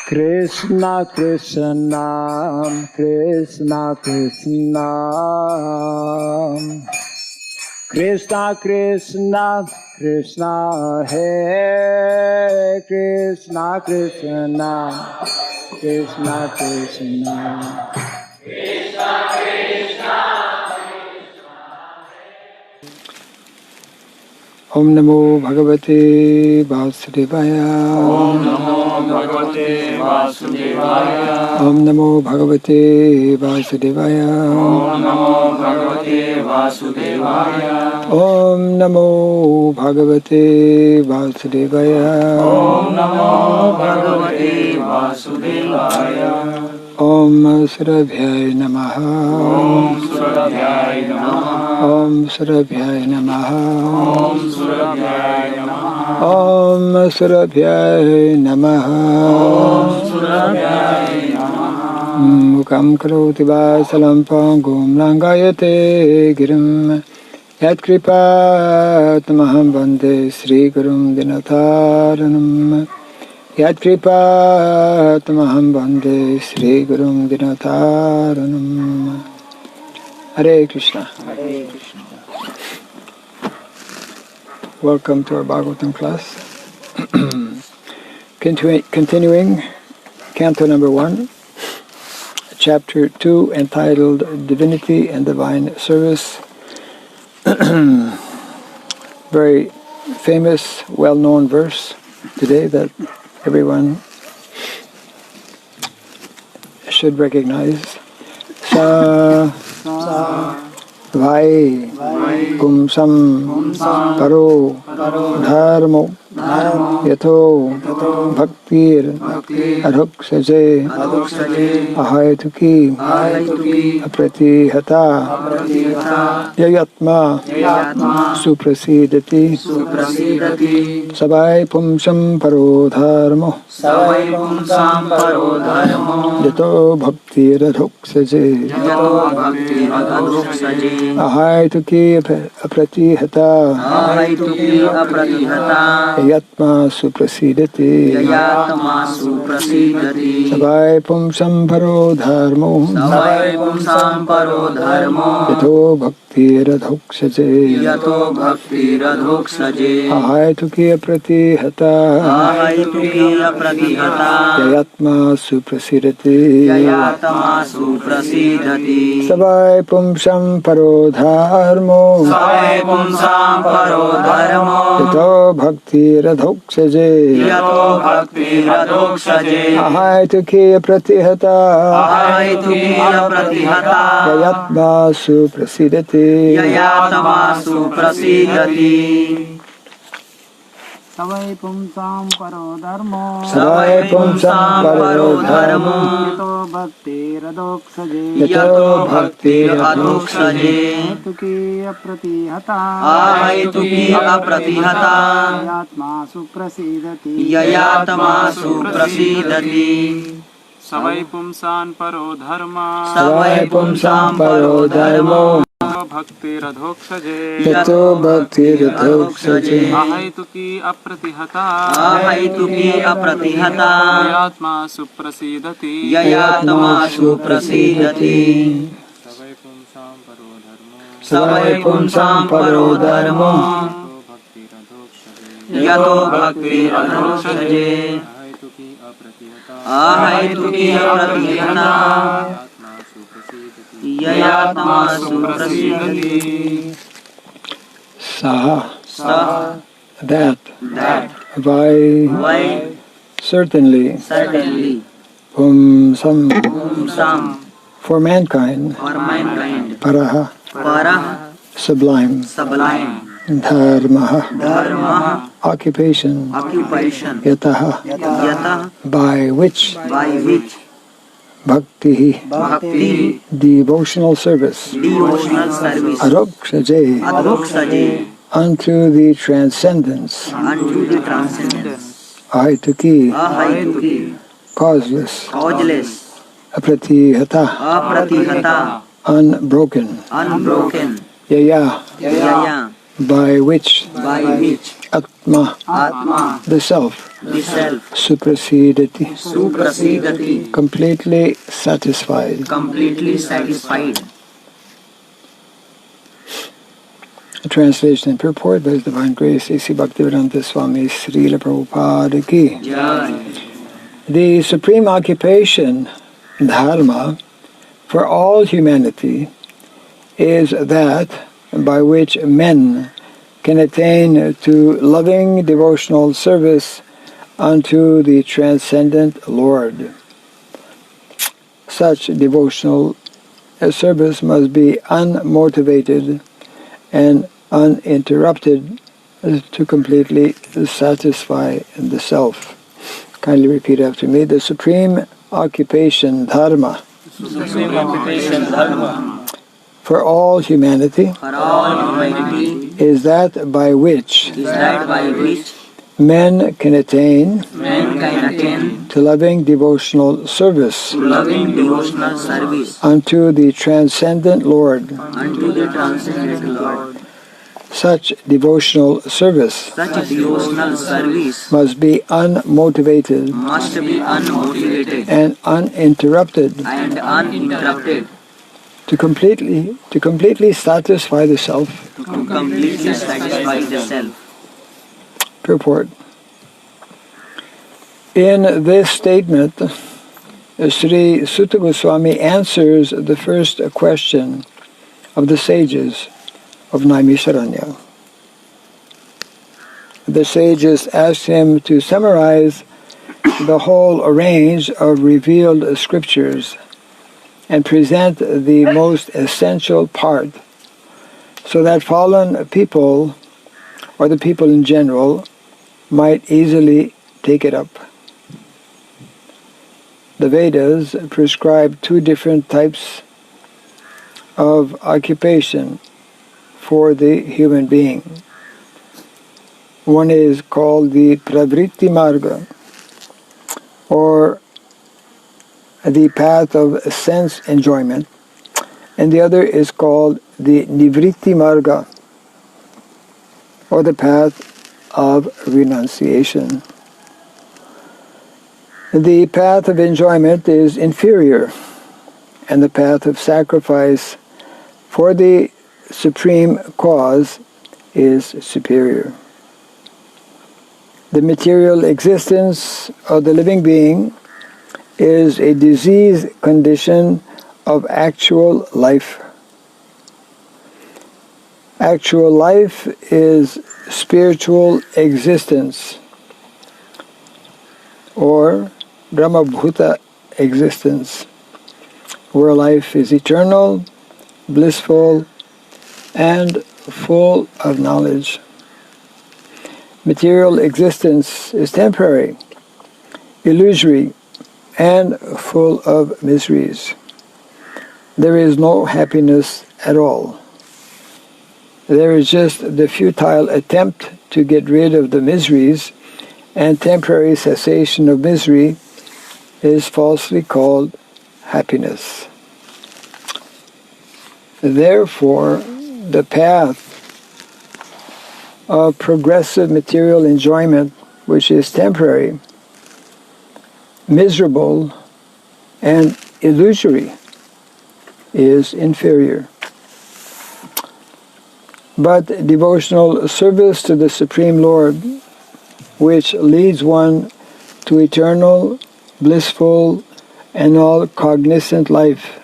Krishna Krishna Krishna Krishna Krishna Krishna Krishna Hare Krishna Krishna Krishna Krishna Krishna Krishna Om Namo Bhagavate Vasudevaya. Om Namo Bhagavate Vasudevaya. Om Namo Bhagavate Vasudevaya. Om Namo Bhagavate Vasudevaya. Om Namo Bhagavate Vasudevaya. Om Namo Bhagavate Vasudevaya. Om Surabhyaya Namaha. Om Surabhyaya Namaha. Om Surabhyaya Namaha. Om Surabhyaya Namaha. Om Surabhyaya Namaha. Om Surabhyaya Namaha. Mukam karoti vasalam pangum langayate girim yat kripat maham bande Sri Gurum Dinataranam yat kripat maham bande Sri Gurum Dinataranam. Hare Krishna. Hare Krishna. Welcome to our Bhagavatam class. Continuing Canto number 1, Chapter 2, entitled Divinity and Divine Service. Very famous, well-known verse today that everyone should recognize. Sa Vai Kumsam Paro Dharmo Yato Bhaktir Adhoksaje Ahayatuki Apratihata Yayatma Suprasidati Savai Pumsam Paro Dharmo Yato Bhaktir Adhoksaje Ahayatuki Apratihata Yatma Suprasidati Savai Pumsam Paro Dharmo Yato Bhakti Radhoksaje Ahayatuki Apratihata Yatma Suprasidati Savai Pumsam Paro Dharmo Yato Bhakti Radhoksaje Ahayatuki Pratihata Yayatma Suprasidati Savai Pumsam Paro Dharmo Yato Bhakti Radhoksaje Ahayatuki Apratihata Yatma Suprasidati Savai Pumsan Paro Dharma Bhakti Radhoksaje Yato Bhakti Radhoksaje Ahayatuki Apratihata Yatma Suprasidati Savai Pumsam Paro Dharmo Yato Bhakti Radhoksaje Ahayatuki Apratihata Yayatma Suprasidati Saha that Vai certainly Pumsam for mankind Paraha sublime Dharma occupation Yataha by which Bhakti devotional service Adhoksaje unto the transcendence Ahayatuki causeless Apratihata unbroken Yaya by which Atma, Atma, the self, the self, suprasidati, suprasidati, completely satisfied. completely satisfied. A translation and purport by His Divine Grace A.C. Bhaktivedanta Swami Srila Prabhupada ki. Jai. The supreme occupation, dharma, for all humanity is that by which men can attain to loving devotional service unto the transcendent Lord. Such devotional service must be unmotivated and uninterrupted to completely satisfy the self. Kindly repeat after me. The supreme occupation, dharma, Supreme occupation dharma for all humanity for all humanity is that by which is that by which men can attain men can attain to loving devotional service to loving devotional service unto the transcendent Lord. unto the transcendent Lord. Such devotional service Such devotional service must be unmotivated must be unmotivated and uninterrupted and uninterrupted to completely satisfy the self. to completely satisfy the self. Purport. In this statement, Sri Sutta Goswami answers the first question of the sages of Naimisharanya. The sages asked him to summarize the whole range of revealed scriptures and present the most essential part so that fallen people, or the people in general, might easily take it up. The Vedas prescribe two different types of occupation for the human being. One is called the pravritti marga, or the path of sense enjoyment, and the other is called the nivritti marga, or the path of renunciation. The path of enjoyment is inferior, and the path of sacrifice for the supreme cause is superior. The material existence of the living being is a diseased condition of actual life. Actual life is spiritual existence, or Brahmabhuta existence, where life is eternal, blissful, and full of knowledge. Material existence is temporary, illusory, and full of miseries. There is no happiness at all. There is just the futile attempt to get rid of the miseries, and temporary cessation of misery is falsely called happiness. Therefore, the path of progressive material enjoyment, which is temporary, miserable, and illusory, is inferior. But devotional service to the Supreme Lord, which leads one to eternal, blissful, and all-cognizant life,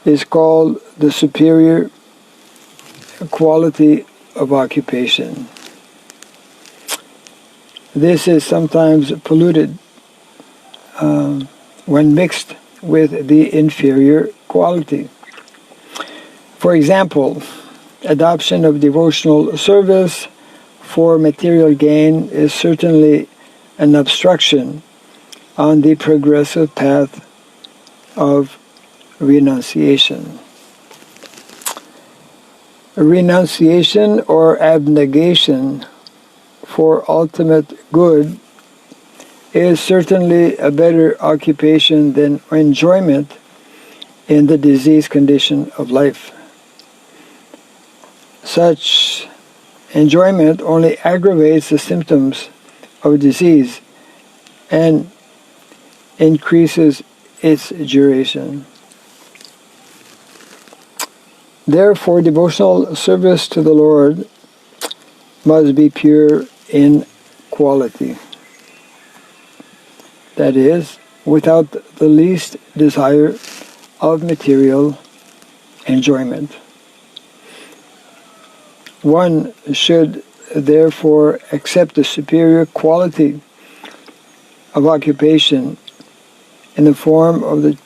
is called the superior quality of occupation. This is sometimes polluted when mixed with the inferior quality. For example, adoption of devotional service for material gain is certainly an obstruction on the progressive path of renunciation. Renunciation or abnegation for ultimate good is certainly a better occupation than enjoyment in the diseased condition of life. Such enjoyment only aggravates the symptoms of disease and increases its duration. Therefore, devotional service to the Lord must be pure in quality. That is, without the least desire of material enjoyment. One should therefore accept the superior quality of occupation in the form of the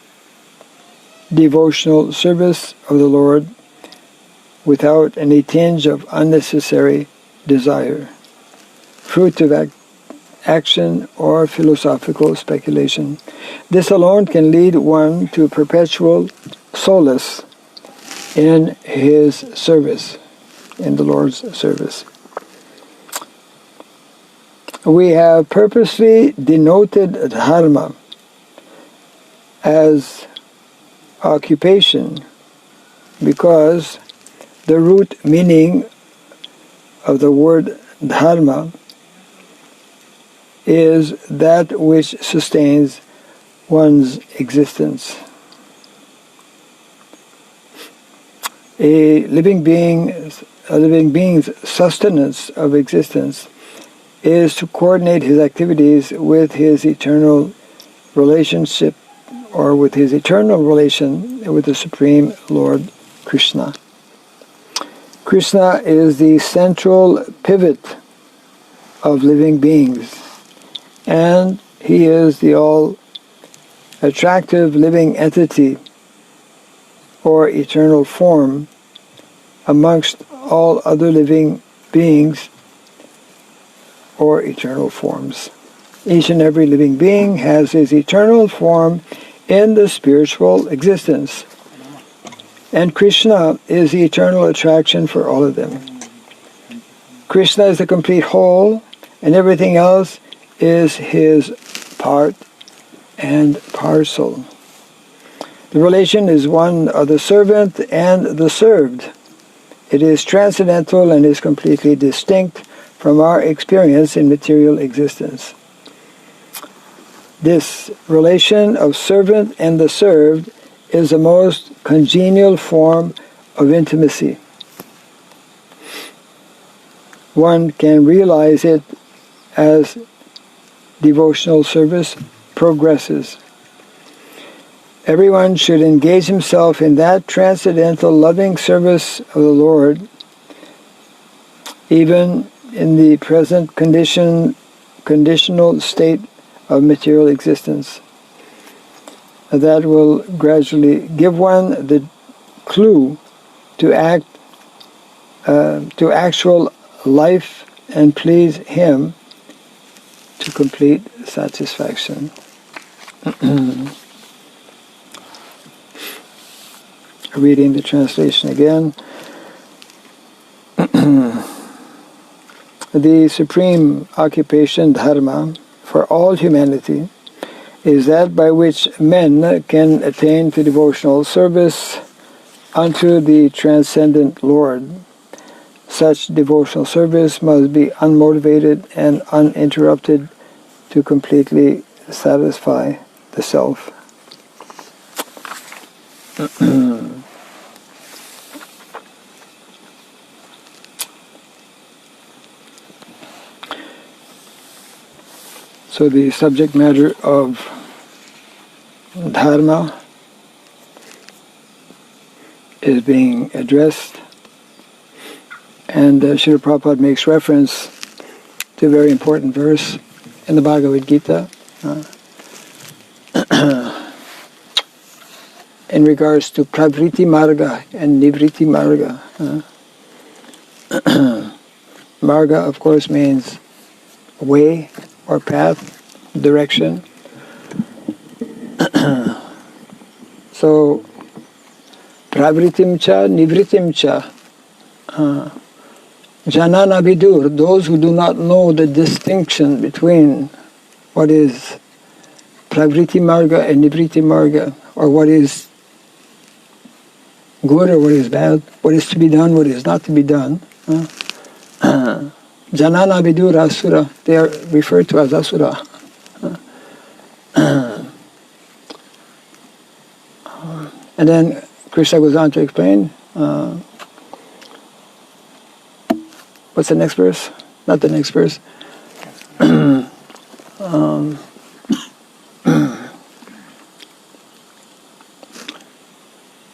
devotional service of the Lord without any tinge of unnecessary desire, fruit of action or philosophical speculation. This alone can lead one to perpetual solace in his service, in the Lord's service. We have purposely denoted dharma as occupation because the root meaning of the word dharma is that which sustains one's existence. A living being's sustenance of existence is to coordinate his activities with his eternal relationship, or with his eternal relation with the Supreme Lord Krishna. Krishna is the central pivot of living beings, and he is the all-attractive living entity or eternal form amongst all other living beings or eternal forms. Each and every living being has his eternal form in the spiritual existence, and Krishna is the eternal attraction for all of them. Krishna is the complete whole, and everything else is his part and parcel. The relation is one of the servant and the served. It is transcendental and is completely distinct from our experience in material existence. This relation of servant and the served is the most congenial form of intimacy. One can realize it as devotional service progresses. Everyone should engage himself in that transcendental loving service of the Lord, even in the present conditional state of material existence. That will gradually give one the clue to actual life and please him to complete satisfaction. Reading the translation again. The supreme occupation, dharma, for all humanity is that by which men can attain to devotional service unto the transcendent Lord. Such devotional service must be unmotivated and uninterrupted to completely satisfy the self. So the subject matter of dharma is being addressed, and Srila Prabhupada makes reference to a very important verse in the Bhagavad Gita in regards to pravriti marga and nivriti marga. Marga, of course, means way or path, direction. So, pravritim cha, nivritim cha. Janana vidur, those who do not know the distinction between what is pravriti marga and nivriti marga, or what is good or what is bad, what is to be done, what is not to be done. Janana Vidura Asura, they are referred to as Asura. And then Krishna goes on to explain, what's the next verse? Not the next verse.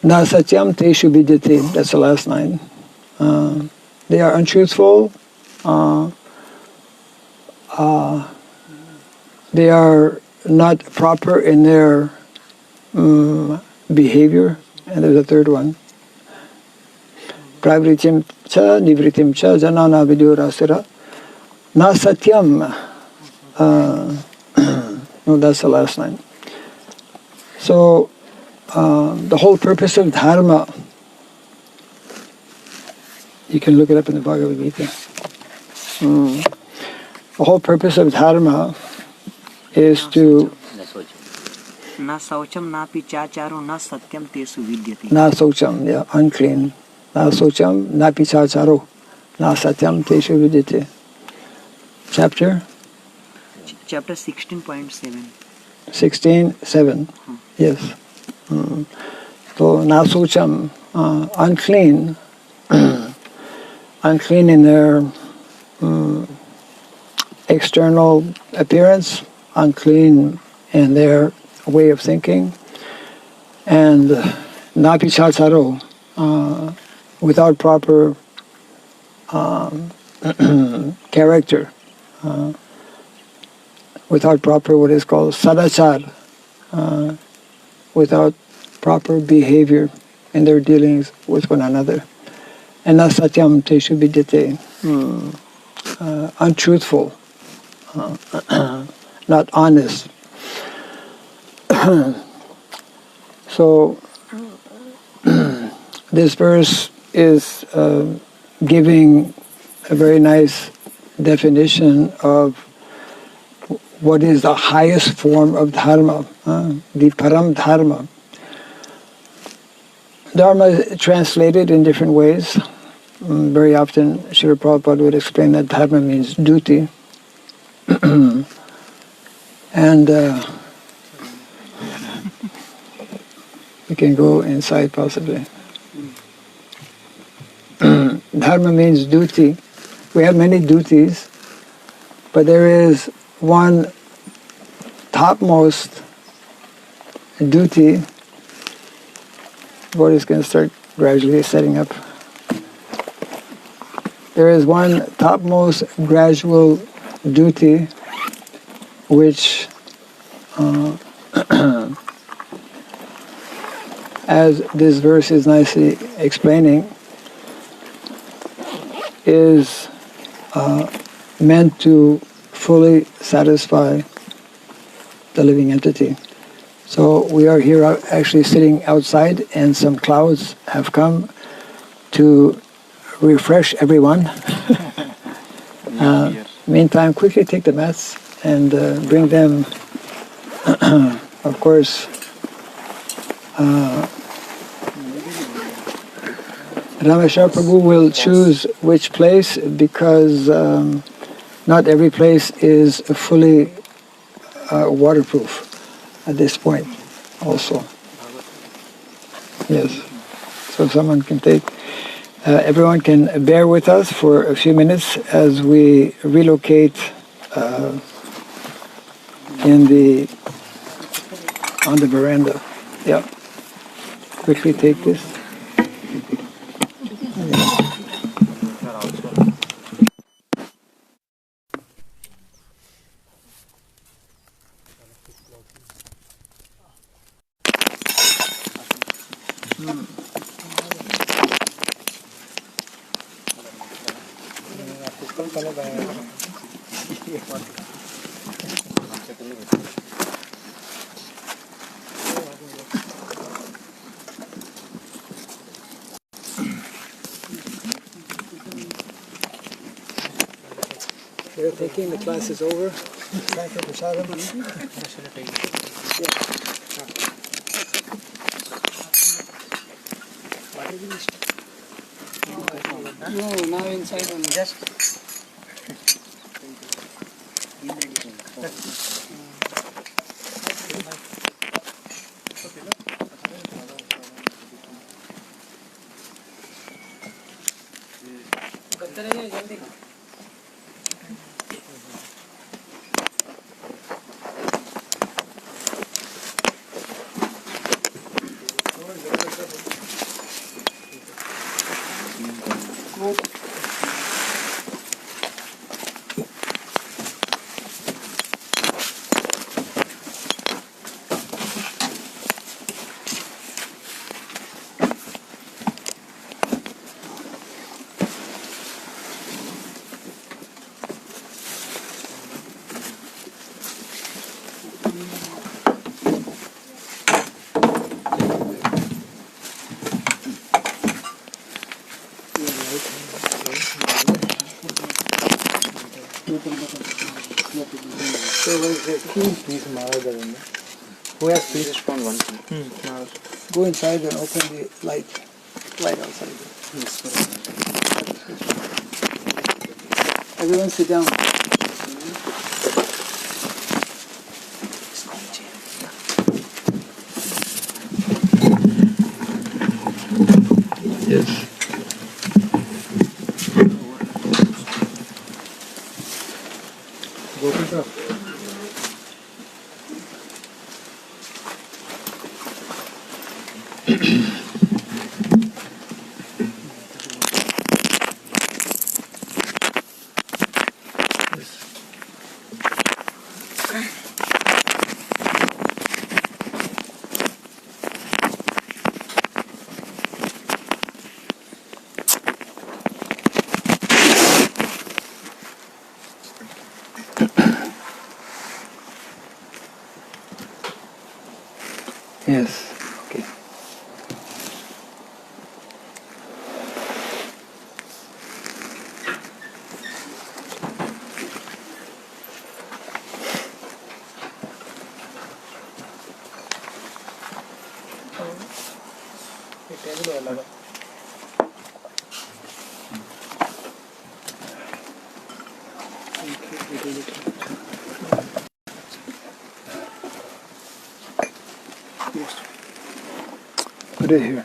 Na satyam teshu vidyate, that's the last line. They are untruthful, they are not proper in their behavior, and there's a third one. Pravritim cha nivritim cha janana vidyurasura na satyam. No, that's the last line. So the whole purpose of dharma, you can look it up in the Bhagavad Gita. The whole purpose of dharma is to Na saucham na pichacharo na satyam tesu vidyate. na socham, yeah, unclean. Na socham na pichacharo na satyam teshu vidyate. Chapter? Chapter 16.7. 16:7. Yes. So na socham, unclean, unclean in their external appearance, unclean in their way of thinking, and napichacharo, without proper character, without proper what is called sadachar, without proper behavior in their dealings with one another. And na satyam teshu vidyate, untruthful, not honest. So this verse is giving a very nice definition of what is the highest form of dharma, the param dharma. Dharma is translated in different ways. Very often Srila Prabhupada would explain that dharma means duty. And we can go inside possibly. Dharma means duty. We have many duties, but there is one topmost duty. What is going to start gradually setting up. There is one topmost gradual duty which as this verse is nicely explaining, is meant to fully satisfy the living entity. So we are here actually sitting outside, and some clouds have come to refresh everyone. Meantime, quickly take the mats and bring them, of course, Rameshwar Prabhu will choose which place, because not every place is fully waterproof at this point also. Yes. So someone can take, everyone can bear with us for a few minutes as we relocate on the veranda. Yeah. Quickly take this. They're thinking the class is over. Thank you, Prasadam. Yeah. No, now inside only. Just Who has peace? Go inside and open the light outside. Everyone sit down. Yes. Yes. Okay. Put it here.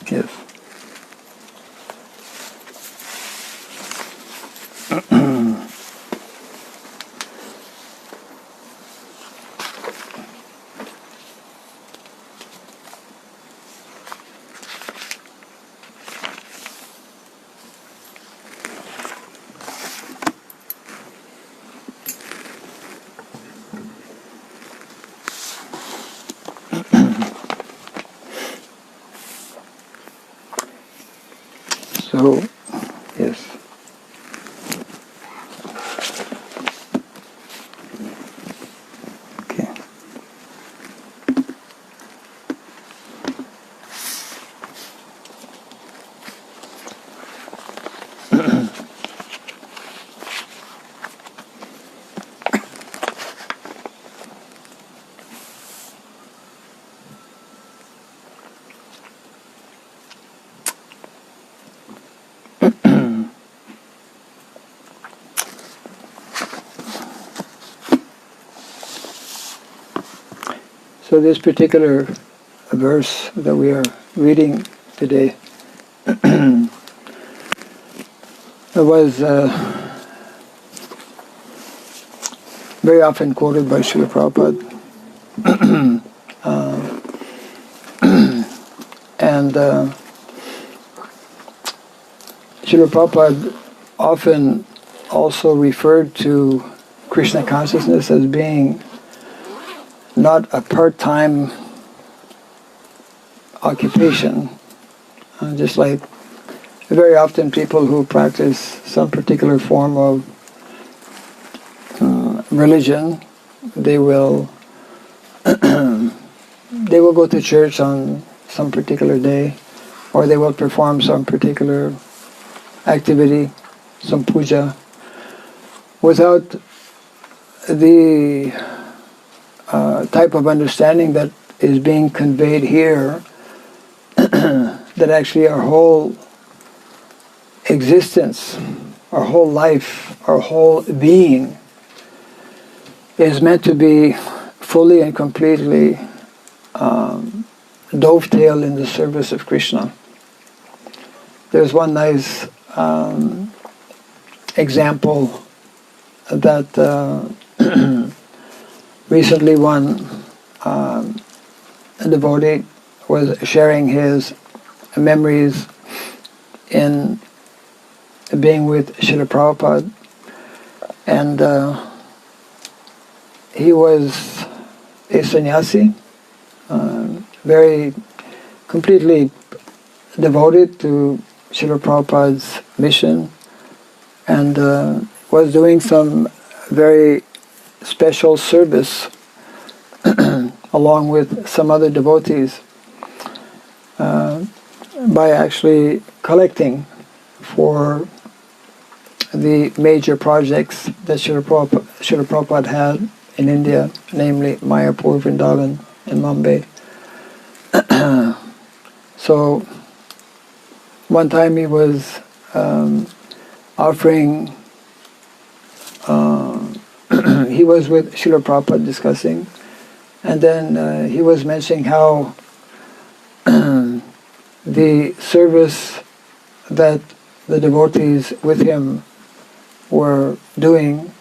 Yes. So, yes. Okay. So this particular verse that we are reading today was very often quoted by Srila Prabhupada. And Srila Prabhupada often also referred to Krishna consciousness as being not a part-time occupation, just like very often people who practice some particular form of religion, they will go to church on some particular day, or they will perform some particular activity, some puja, without the type of understanding that is being conveyed here, that actually our whole existence, our whole life, our whole being is meant to be fully and completely dovetail in the service of Krishna. There's one nice example that recently a devotee was sharing his memories in being with Srila Prabhupada, and he was a sannyasi, very completely devoted to Srila Prabhupada's mission, and was doing some very special service along with some other devotees by actually collecting for the major projects that Srila Prabhupada had in India, namely Mayapur, Vrindavan, and Mumbai. So one time he was offering, he was with Srila Prabhupada discussing, and then he was mentioning how the service that the devotees with him were doing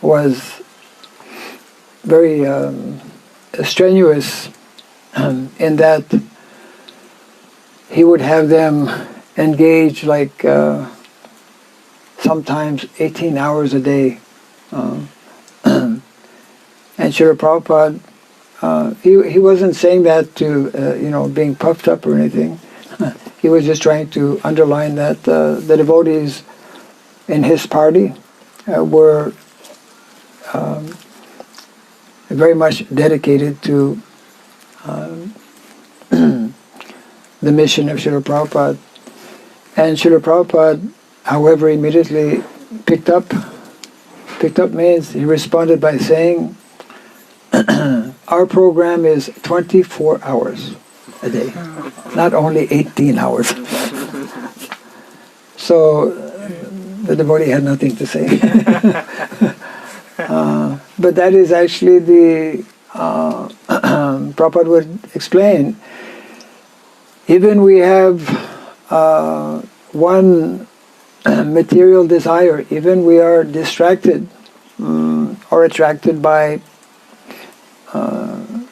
was very strenuous, in that he would have them engage like sometimes 18 hours a day. And Srila Prabhupada, he wasn't saying that to, being puffed up or anything. He was just trying to underline that the devotees in his party were very much dedicated to the mission of Srila Prabhupada. And Srila Prabhupada, however, immediately picked up. Picked up means he responded by saying, our program is 24 hours a day, not only 18 hours. So the devotee had nothing to say. But that is actually the, Prabhupada would explain, even we have one material desire, even we are distracted or attracted by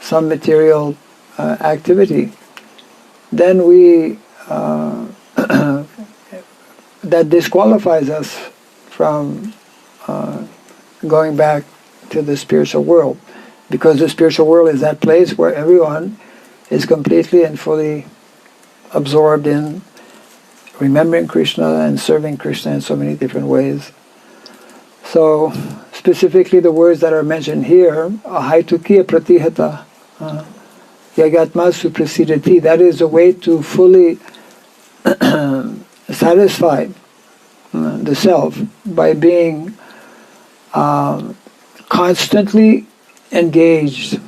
some material activity, then we that disqualifies us from going back to the spiritual world, because the spiritual world is that place where everyone is completely and fully absorbed in remembering Krishna and serving Krishna in so many different ways. So specifically the words that are mentioned here, ahaitukiya pratihata, yagatma suprasidati, that is a way to fully satisfy the self by being constantly engaged.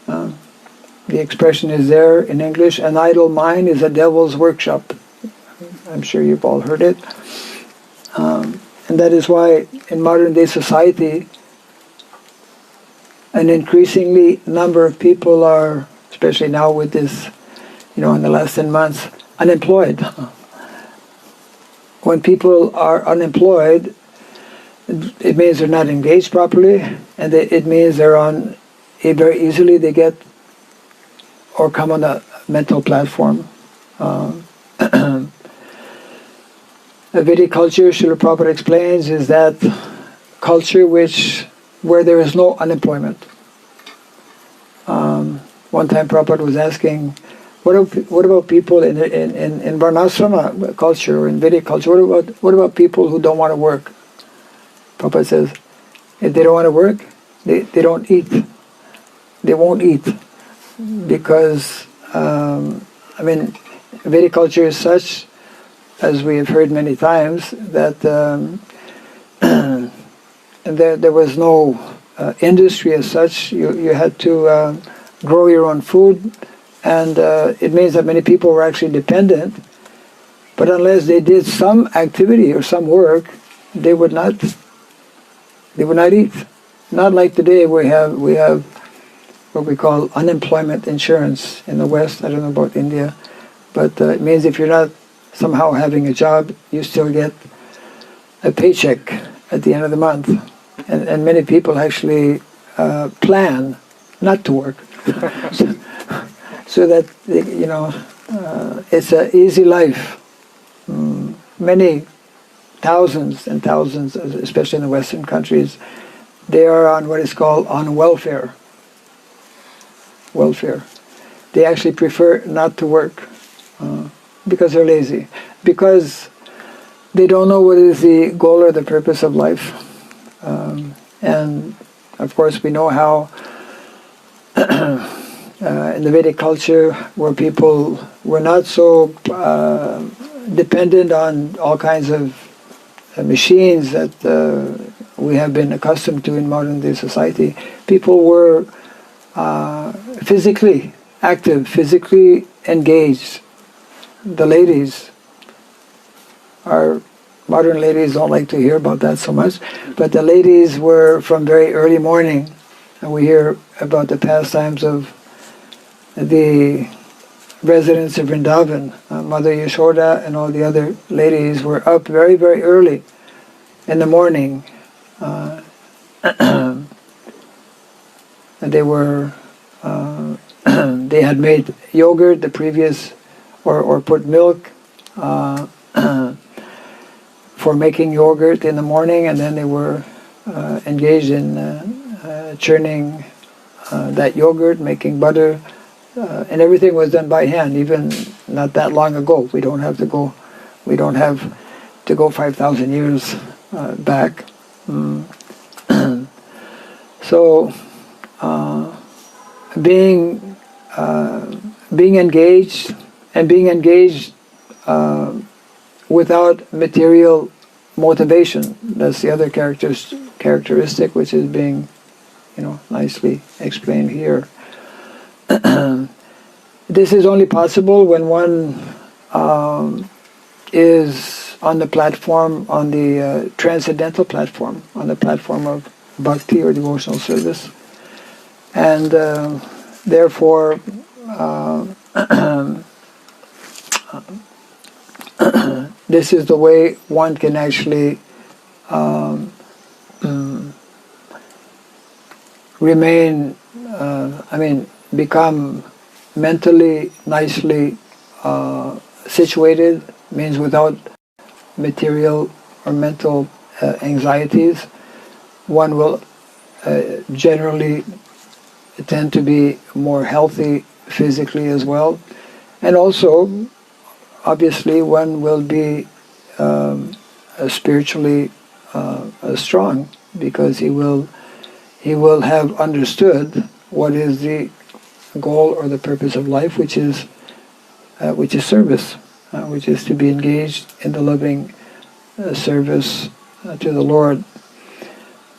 The expression is there in English, an idle mind is a devil's workshop. I'm sure you've all heard it. And that is why in modern day society, an increasingly number of people are, especially now with this, in the last 10 months, unemployed. When people are unemployed, it means they're not engaged properly, and it means they're on, very easily they get or come on a mental platform. The Vedic culture, Srila Prabhupada explains, is that culture where there is no unemployment. One time Prabhupada was asking, what about people in Varnasrama culture or in Vedic culture? What about people who don't want to work? Prabhupada says, if they don't want to work, they don't eat. They won't eat, because Vedic culture is such, as we have heard many times, that there was no industry as such. You had to grow your own food, and it means that many people were actually dependent. But unless they did some activity or some work, they would not eat. Not like today, we have what we call unemployment insurance in the West. I don't know about India, but it means if you're not somehow having a job, you still get a paycheck at the end of the month. And many people actually plan not to work, so that it's an easy life. Many thousands and thousands, especially in the Western countries, they are on what is called on welfare. Welfare. They actually prefer not to work because they're lazy, because they don't know what is the goal or the purpose of life. And of course we know how in the Vedic culture, where people were not so dependent on all kinds of machines that we have been accustomed to in modern day society, people were physically active, physically engaged. The ladies, our modern ladies don't like to hear about that so much, but the ladies were from very early morning, and we hear about the pastimes of the residents of Vrindavan. Mother Yashoda and all the other ladies were up very, very early in the morning. And they were they had made yogurt the previous, or put milk for making yogurt in the morning, and then they were engaged in churning that yogurt, making butter, and everything was done by hand. Even not that long ago, we don't have to go 5,000 years back. So being engaged, and being engaged without material motivation. That's the other characteristic, which is being, nicely explained here. This is only possible when one is on the platform, on the transcendental platform, on the platform of Bhakti or devotional service. And therefore, this is the way one can actually become mentally nicely situated, means without material or mental anxieties. One will generally tend to be more healthy physically as well. And also, obviously, one will be spiritually strong, because he will have understood what is the goal or the purpose of life, which is service, which is to be engaged in the loving service to the Lord.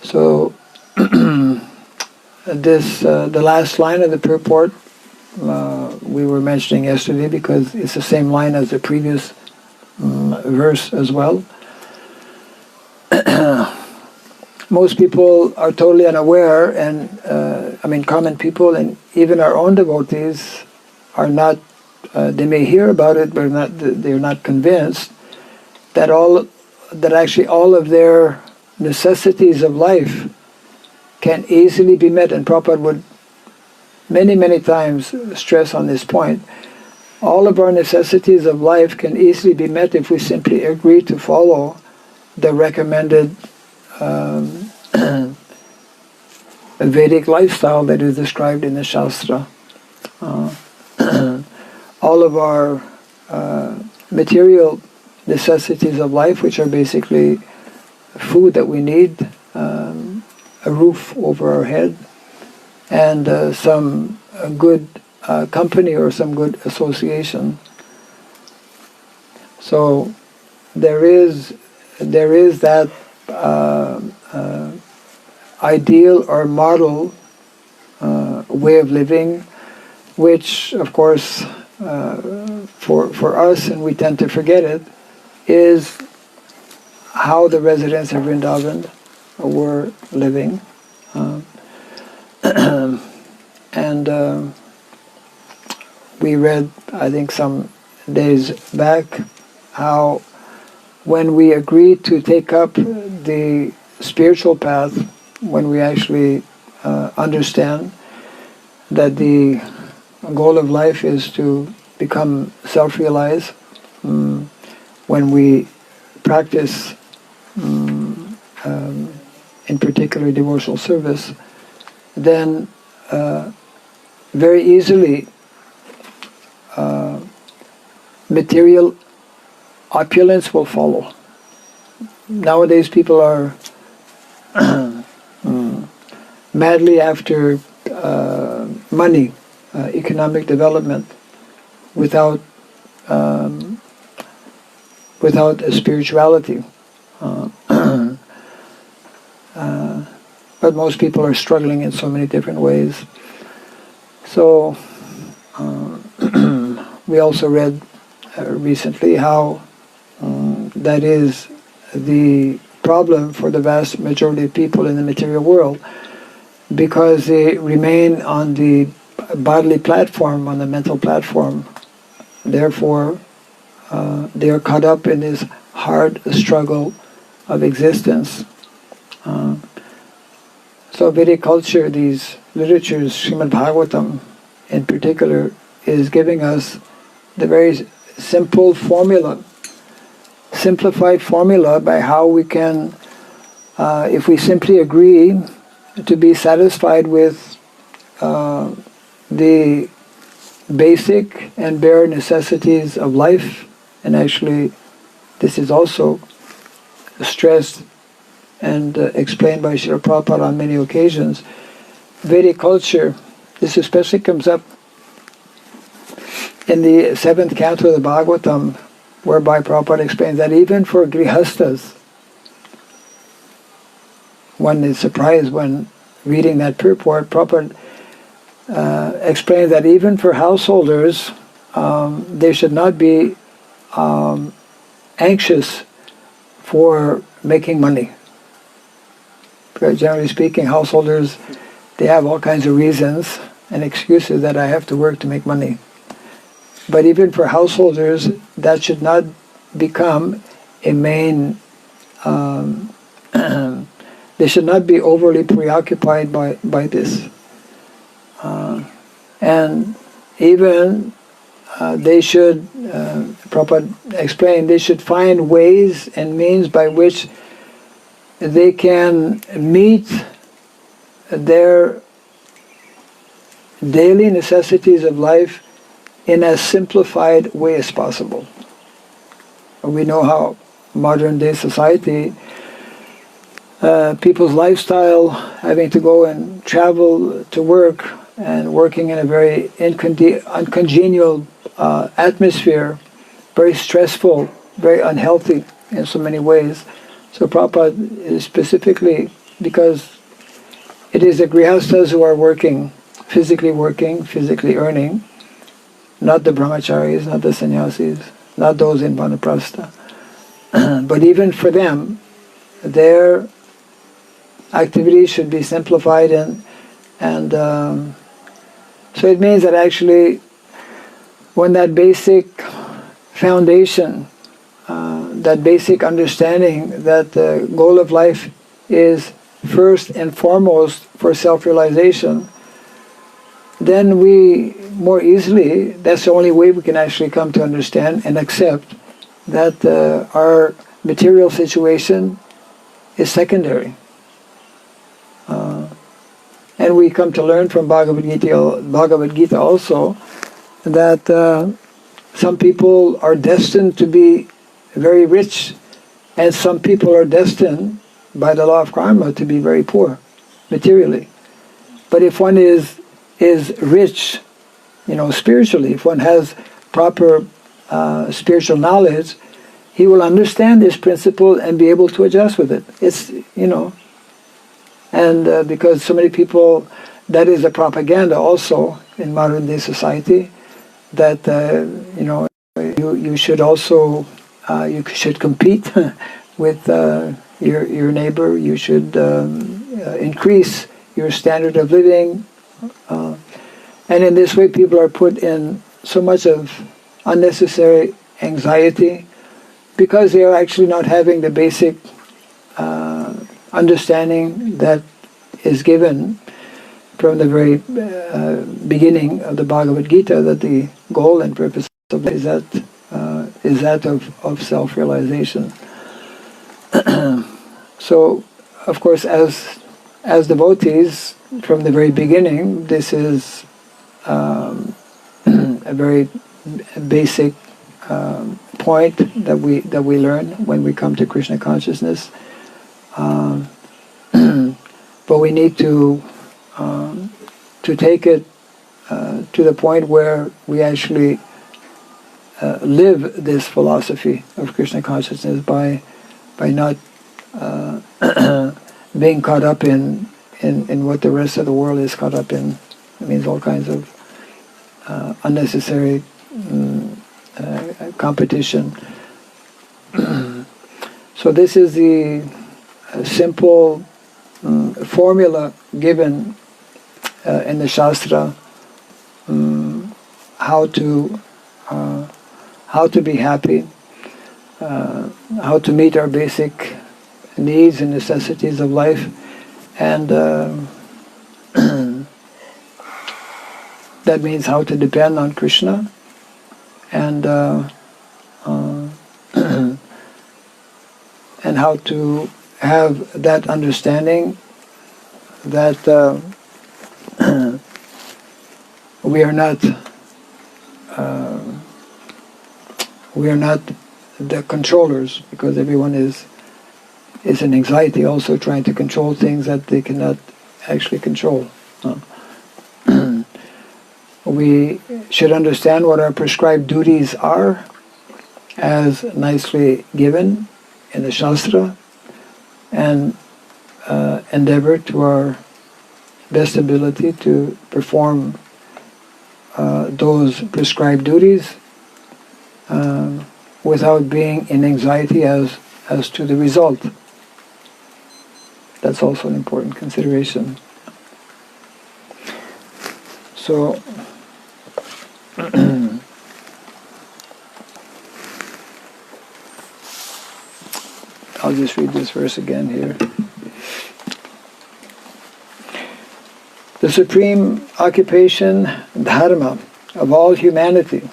So the last line of the purport we were mentioning yesterday, because it's the same line as the previous verse as well. Most people are totally unaware, and common people and even our own devotees are not. They may hear about it, but they're not convinced that actually all of their necessities of life can easily be met. And Prabhupada would many, many times stress on this point. All of our necessities of life can easily be met if we simply agree to follow the recommended Vedic lifestyle that is described in the Shastra. All of our material necessities of life, which are basically food that we need, a roof over our head, and some good company or some good association. So there is that ideal or model way of living, which, of course, for us, and we tend to forget it, is how the residents of Vrindavan were living. And we read, I think some days back, how when we agree to take up the spiritual path, when we actually understand that the goal of life is to become self-realized, when we practice, in particular, devotional service, then very easily material opulence will follow. Nowadays people are madly after money, economic development, without spirituality. But most people are struggling in so many different ways. So we also read recently how that is the problem for the vast majority of people in the material world, because they remain on the bodily platform, on the mental platform. Therefore, they are caught up in this hard struggle of existence. So Vedic culture, these literatures, Srimad Bhagavatam in particular, is giving us the very simple formula, simplified formula by how we can, if we simply agree to be satisfied with the basic and bare necessities of life, and actually this is also stressed and explained by Srila Prabhupada on many occasions. Vedic culture, this especially comes up in the 7th Canto of the Bhagavatam, whereby Prabhupada explains that even for grihastas, one is surprised when reading that purport. Prabhupada explains that even for householders, they should not be anxious for making money. Because generally speaking, householders, they have all kinds of reasons and excuses that I have to work to make money. But even for householders, that should not become a main, they should not be overly preoccupied by this. And even they should, Prabhupada explained, they should find ways and means by which they can meet their daily necessities of life in as simplified way as possible. We know how modern day society, people's lifestyle, having to go and travel to work and working in a very uncongenial atmosphere, very stressful, very unhealthy in so many ways. So Prabhupada is specifically, because it is the grihastas who are working, physically earning, not the brahmacharis, not the sannyasis, not those in vanaprastha. But even for them, their activities should be simplified, and so it means that actually when that basic foundation, that basic understanding that the goal of life is first and foremost for self-realization, then we more easily, that's the only way we can actually come to understand and accept that our material situation is secondary. And we come to learn from Bhagavad Gita also that some people are destined to be very rich, and some people are destined by the law of karma to be very poor materially. But if one is rich, spiritually, if one has proper spiritual knowledge, he will understand this principle and be able to adjust with it. It's, And because so many people, that is a propaganda also in modern day society, that you should also you should compete with your neighbor. You should increase your standard of living, and in this way, people are put in so much of unnecessary anxiety because they are actually not having the basic understanding that is given from the very beginning of the Bhagavad Gita, that the goal and purpose of life is that of self-realization. So, of course, as devotees, from the very beginning, this is a very basic point that we learn when we come to Krishna consciousness. But we need to take it to the point where we actually live this philosophy of Krishna consciousness by not being caught up in what the rest of the world is caught up in. It means all kinds of unnecessary competition. So this is the simple formula given in the Shastra, how to be happy, how to meet our basic needs and necessities of life, and that means how to depend on Krishna, and and how to have that understanding that we are not the controllers, because everyone is in anxiety also trying to control things that they cannot actually control. We should understand what our prescribed duties are, as nicely given in the Shastra, and endeavor to our best ability to perform those prescribed duties without being in anxiety as to the result. That's also an important consideration. So I'll just read this verse again here. The supreme occupation, dharma, of all humanity.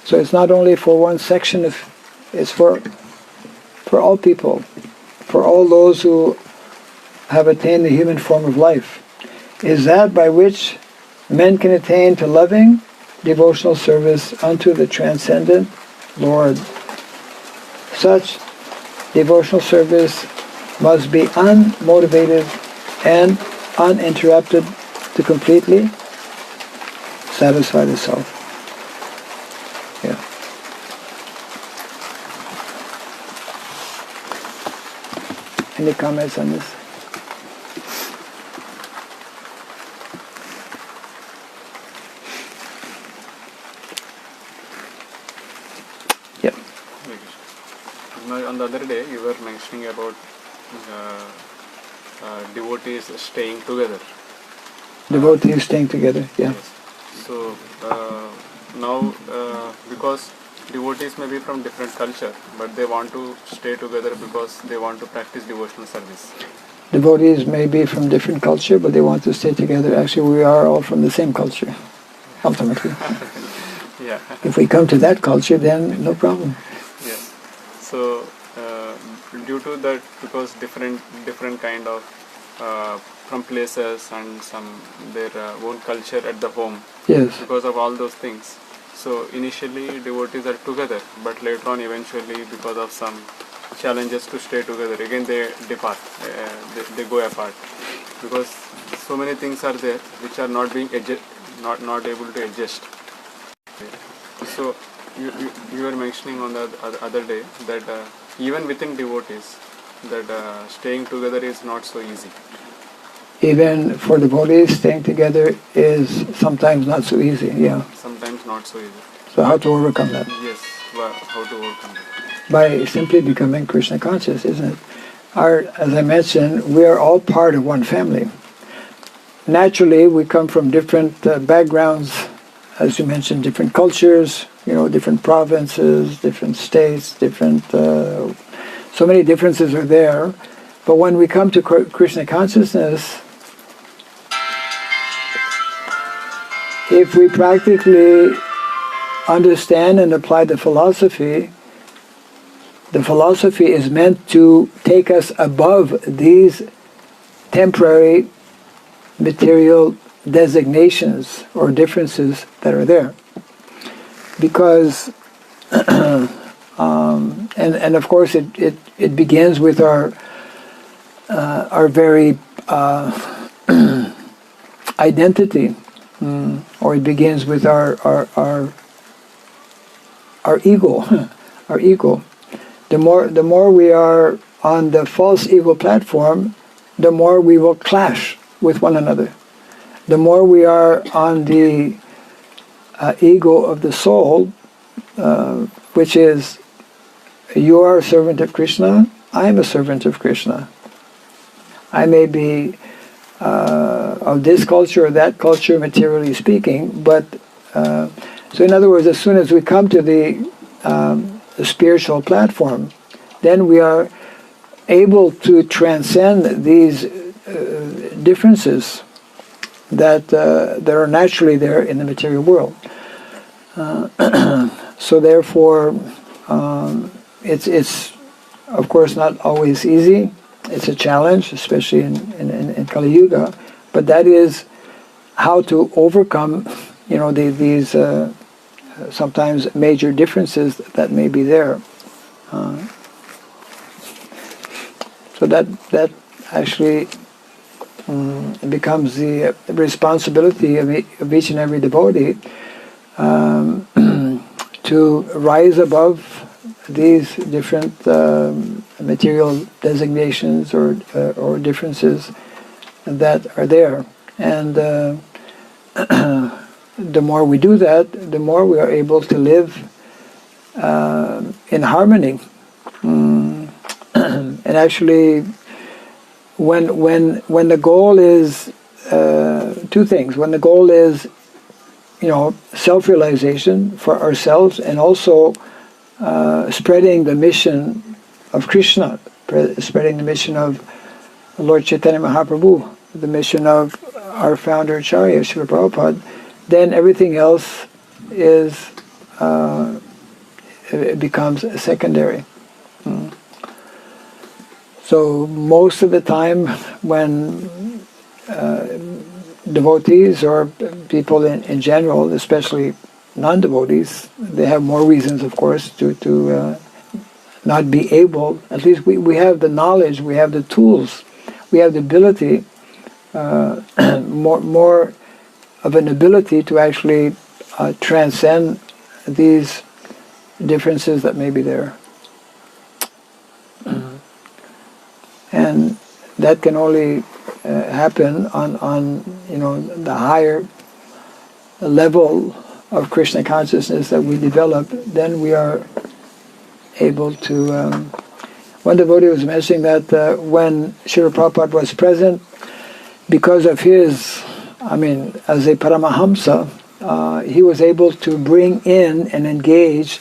So it's not only for one section it's for all people, for all those who have attained the human form of life, is that by which men can attain to loving devotional service unto the transcendent Lord. Such devotional service must be unmotivated and uninterrupted to completely satisfy the self. Yeah. Any comments on this? Yep. On the other day, you were mentioning about devotees staying together. Devotees staying together, yeah. Yes. So now, because devotees may be from different culture, but they want to stay together because they want to practice devotional service. Devotees may be from different culture, but they want to stay together. Actually, we are all from the same culture, ultimately. Yeah. If we come to that culture, then no problem. Yes. So due to that, because different kind of from places and some their own culture at the home. Yes. Because of all those things. So initially devotees are together, but later on eventually because of some challenges to stay together, again they depart, they go apart. Because so many things are there which are not being not able to adjust. So you were mentioning on the other day that even within devotees that staying together is not so easy. even for devotees, staying together is sometimes not so easy. Yeah. Sometimes not so easy. So how to overcome that? Yes, well, how to overcome it? By simply becoming Krishna conscious, isn't it? As I mentioned, we are all part of one family. Naturally, we come from different backgrounds, as you mentioned, different cultures, different provinces, different states, different. So many differences are there. But when we come to Krishna consciousness, if we practically understand and apply the philosophy is meant to take us above these temporary material designations or differences that are there. Because, and of course it begins with our very identity, or it begins with our ego, our ego. The more we are on the false ego platform, the more we will clash with one another. The more we are on the ego of the soul, which is, you are a servant of Krishna, I am a servant of Krishna. I may be of this culture or that culture, materially speaking, but so in other words, as soon as we come to the spiritual platform, then we are able to transcend these differences that are naturally there in the material world. So therefore, it's of course not always easy. It's a challenge, especially in Kali Yuga, but that is how to overcome, these sometimes major differences that may be there. So that actually becomes the responsibility of each and every devotee to rise above these different material designations or differences that are there. And the more we do that, the more we are able to live in harmony. And actually, when the goal is two things. When the goal is, self-realization for ourselves, and also spreading the mission of Krishna, spreading the mission of Lord Chaitanya Mahaprabhu, the mission of our founder Acharya, Srila Prabhupada, then everything else it becomes secondary. So most of the time when devotees or people in general, especially non-devotees, they have more reasons, of course, to not be able, at least we have the knowledge, we have the tools, we have the ability, more of an ability to actually transcend these differences that may be there. And that can only happen on the higher level of Krishna consciousness that we develop. Then we are able to. One devotee was mentioning that when Srila Prabhupada was present, because of his, as a Paramahamsa, he was able to bring in and engage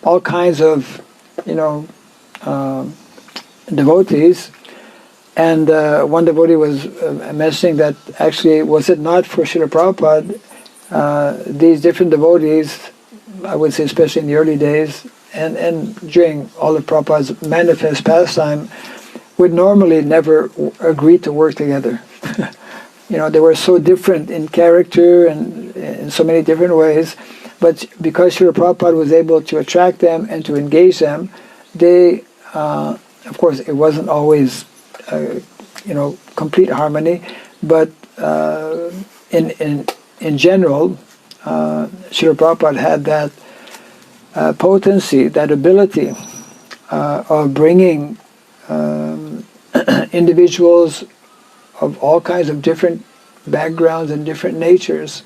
all kinds of, devotees. And one devotee was mentioning that actually, was it not for Srila Prabhupada, these different devotees, I would say especially in the early days, and during all of Prabhupada's manifest pastime, would normally never agree to work together. They were so different in character and in so many different ways, but because Srila Prabhupada was able to attract them and to engage them, they, of course, it wasn't always, complete harmony, but in general, Srila Prabhupada had that potency, that ability of bringing individuals of all kinds of different backgrounds and different natures.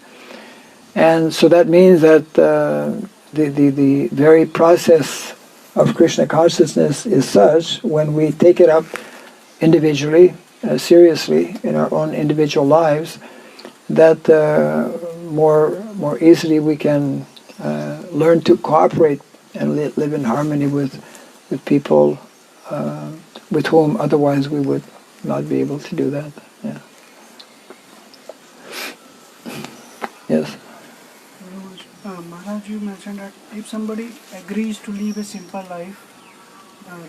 And so that means that the very process of Krishna consciousness is such, when we take it up individually, seriously, in our own individual lives, that more easily we can learn to cooperate and live in harmony with people with whom otherwise we would not be able to do that. Yeah. Yes. Maharaj, you mentioned that if somebody agrees to live a simple life,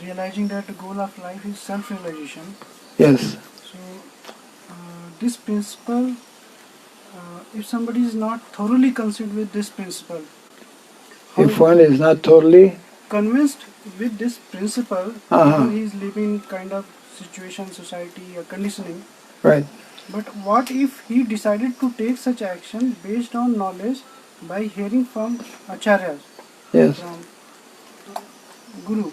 realizing that the goal of life is self-realization. Yes. So, this principle, if somebody is not thoroughly convinced with this principle, If one is not totally convinced with this principle, Uh-huh. he is living kind of situation, society, or conditioning. right, But what if he decided to take such action based on knowledge by hearing from acharyas, yes. from guru?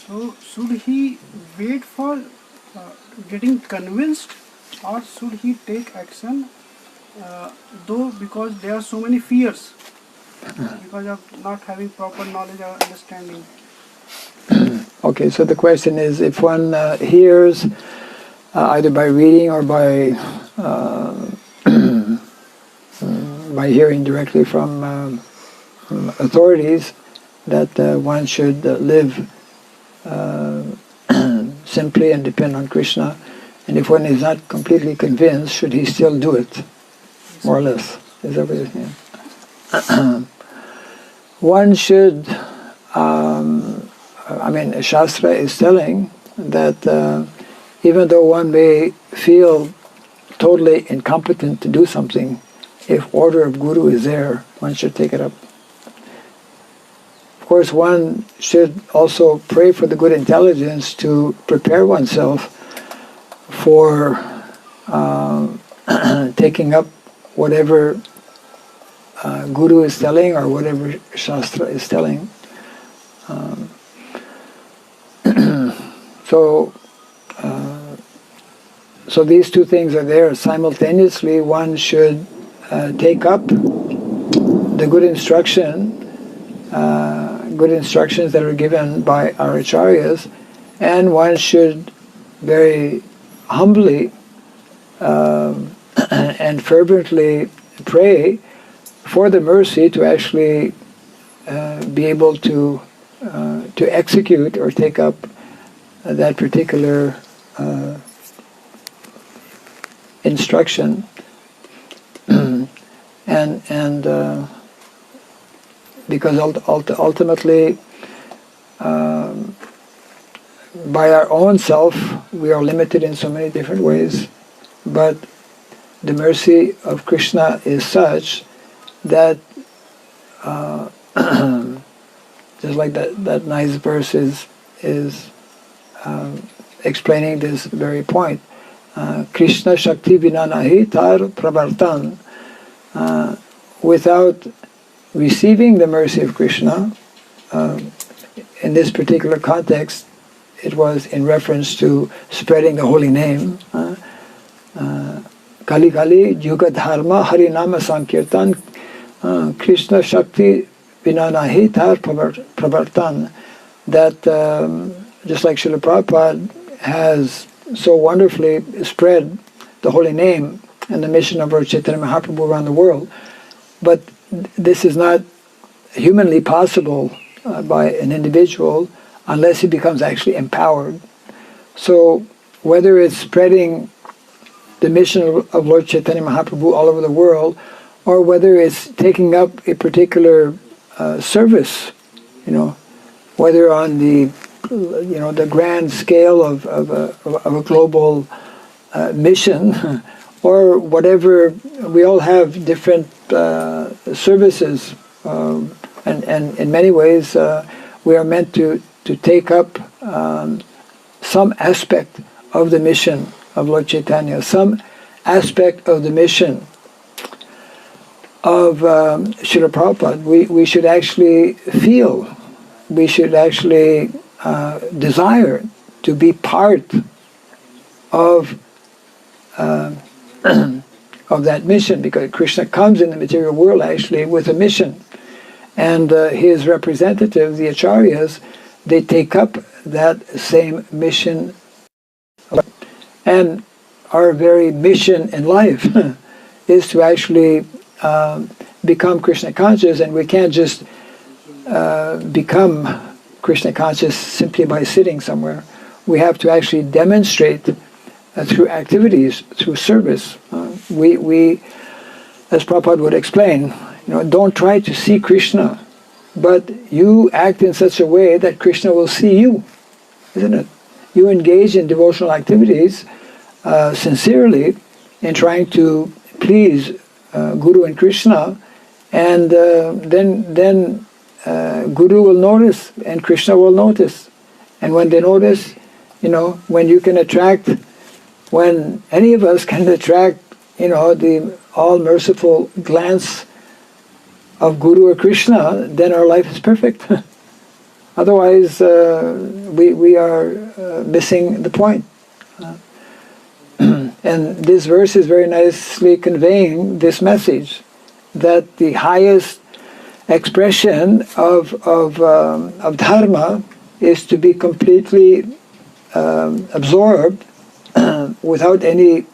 So should he wait for getting convinced, or should he take action, though because there are so many fears because of not having proper knowledge or understanding? Okay, so the question is, if one hears either by reading or by by hearing directly from authorities, that one should live simply and depend on Krishna, and if one is not completely convinced, should he still do it, more or less? Is that what you're saying? One should, Shastra is telling that even though one may feel totally incompetent to do something, if order of Guru is there, one should take it up. Of course, one should also pray for the good intelligence to prepare oneself for taking up whatever Guru is telling or whatever Shastra is telling. So these two things are there simultaneously. One should take up the good instructions that are given by our acharyas, and one should very humbly and fervently pray for the mercy to actually be able to execute or take up that particular instruction, and because ultimately by our own self we are limited in so many different ways, but the mercy of Krishna is such that just like that nice verse is explaining this very point. Krishna Shakti Vina Nahi Tar Pravartan. Without receiving the mercy of Krishna, in this particular context, it was in reference to spreading the holy name. Kali Kali Yuga Dharma Harinama Sankirtan Krishna Shakti Vina Nahi Tar Pravartan. That just like Srila Prabhupada has so wonderfully spread the holy name and the mission of Lord Chaitanya Mahaprabhu around the world, but this is not humanly possible by an individual unless he becomes actually empowered. So whether it's spreading the mission of Lord Chaitanya Mahaprabhu all over the world, or whether it's taking up a particular service, whether on the grand scale of a global mission, or whatever, we all have different services, and in many ways we are meant to take up some aspect of the mission of Lord Chaitanya, some aspect of the mission of Srila Prabhupada. We should actually feel, we should actually desire to be part of of that mission, because Krishna comes in the material world actually with a mission, and his representatives, the acharyas, they take up that same mission, and our very mission in life is to actually become Krishna conscious, and we can't just become Krishna conscious simply by sitting somewhere. We have to actually demonstrate through activities, through service. We, as Prabhupada would explain, don't try to see Krishna, but you act in such a way that Krishna will see you, isn't it? You engage in devotional activities sincerely in trying to please Guru and Krishna, and then Guru will notice and Krishna will notice. And when they notice, when you can attract, when any of us can attract, the all-merciful glance of Guru or Krishna, then our life is perfect. Otherwise, we are missing the point. And this verse is very nicely conveying this message, that the highest expression of dharma is to be completely absorbed without any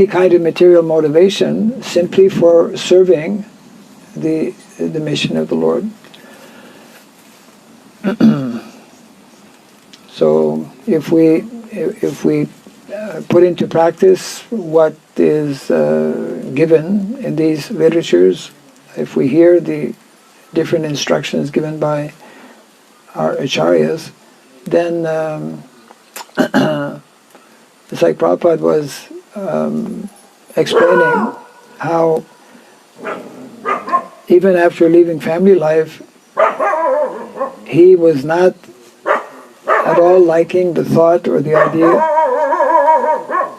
kind of material motivation, simply for serving the mission of the Lord. So if we put into practice what is given in these literatures, if we hear the different instructions given by our acharyas, then it's like Prabhupada was explaining how even after leaving family life, he was not at all liking the thought or the idea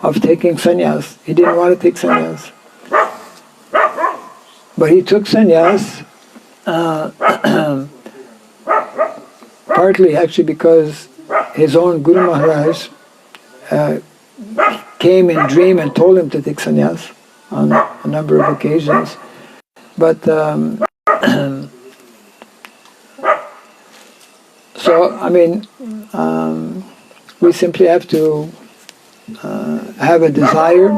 of taking sannyas. He didn't want to take sannyas. But he took sannyas partly actually because his own Guru Maharaj came in dream and told him to take sannyas on a number of occasions. But so, I mean, we simply have to have a desire.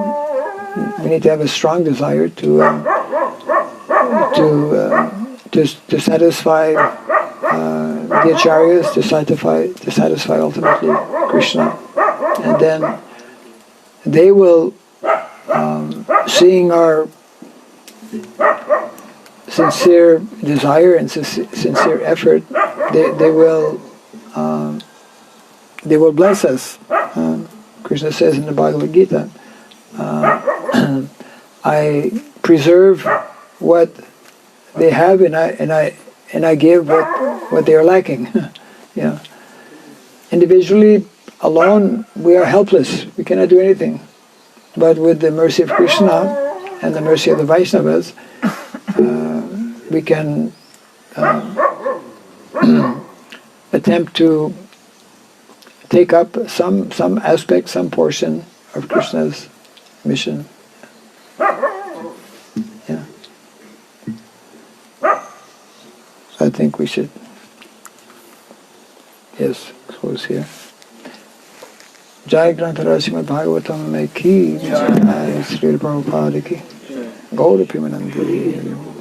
We need to have a strong desire to satisfy the acharyas, to satisfy ultimately Krishna, and then they will, seeing our sincere desire and sincere effort, they will bless us. Krishna says in the Bhagavad Gita, I preserve what they have, and I give what they are lacking. Individually, alone, we are helpless. We cannot do anything. But with the mercy of Krishna and the mercy of the Vaishnavas, we can attempt to take up some aspect, some portion of Krishna's mission. Yeah. So I think we should, close here. Jai Grantara Srimad Bhagavatam ki, Jai Sri Prabhupada ki, Gaura Pimanandari.